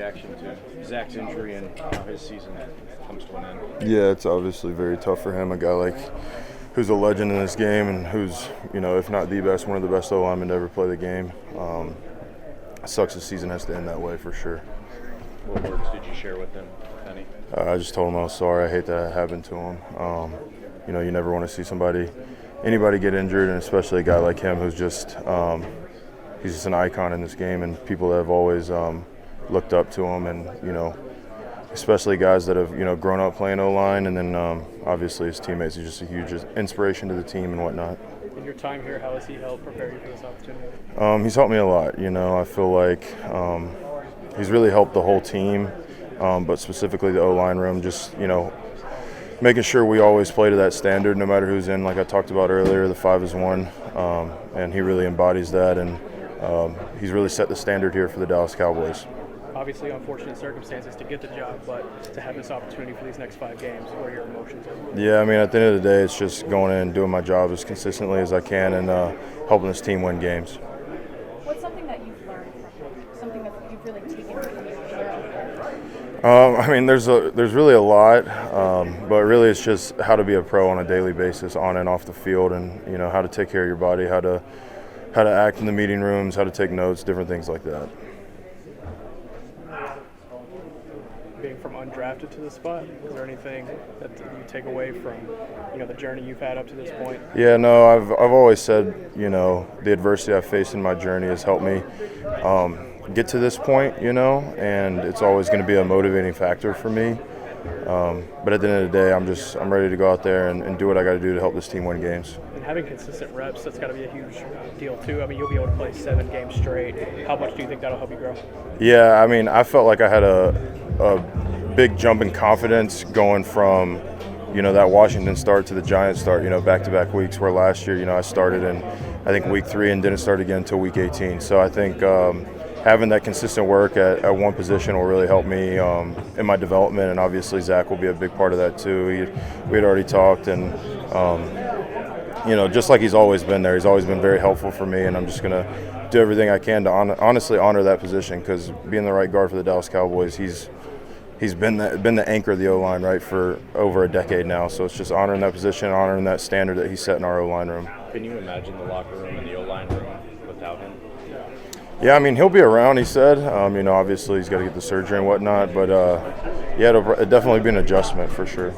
reaction to Zach's injury and how his season comes to an end? Yeah, it's obviously very tough for him. A guy who's a legend in this game and who's, if not the best, one of the best O-linemen to ever play the game. Sucks the season has to end that way for sure. What words did you share with him, Penny? I just told him I was sorry. I hate that it happened to him. You never want to see anybody get injured, and especially a guy like him who's just he's just an icon in this game, and people that have always looked up to him, and especially guys that have grown up playing O-line, and then obviously his teammates. He's just a huge inspiration to the team and whatnot. In your time here, how has he helped prepare you for this opportunity? He's helped me a lot. I feel like he's really helped the whole team, but specifically the O-line room. Just making sure we always play to that standard, no matter who's in. Like I talked about earlier, the 5 is 1, and he really embodies that, and he's really set the standard here for the Dallas Cowboys. Obviously, unfortunate circumstances to get the job, but to have this opportunity for these next 5 games, what are your emotions? Yeah, at the end of the day, it's just going in and doing my job as consistently as I can and helping this team win games. What's something that you've learned from him? Something that you've really taken from him? There's really a lot, but really it's just how to be a pro on a daily basis, on and off the field, and how to take care of your body, how to act in the meeting rooms, how to take notes, different things like that. Being from undrafted to this spot, is there anything that you take away from the journey you've had up to this point? Yeah, no, I've always said the adversity I've faced in my journey has helped me get to this point, and it's always going to be a motivating factor for me. But at the end of the day, I'm ready to go out there and do what I got to do to help this team win games. And having consistent reps, that's got to be a huge deal too. You'll be able to play 7 games straight. How much do you think that'll help you grow? Yeah, I felt like I had a big jump in confidence going from that Washington start to the Giants start, back-to-back weeks, where last year, I started in, I think, week 3 and didn't start again until week 18. So I think having that consistent work at one position will really help me in my development, and obviously Zach will be a big part of that too. We had already talked, and just like he's always been there, he's always been very helpful for me, and I'm just going to do everything I can to honestly honor that position, because being the right guard for the Dallas Cowboys, he's been the anchor of the O-line, right, for over a decade now. So it's just honoring that position, honoring that standard that he set in our O-line room. Can you imagine the locker room and the O-line room without him? Yeah, he'll be around, he said. Obviously he's got to get the surgery and whatnot, but it'll definitely be an adjustment for sure.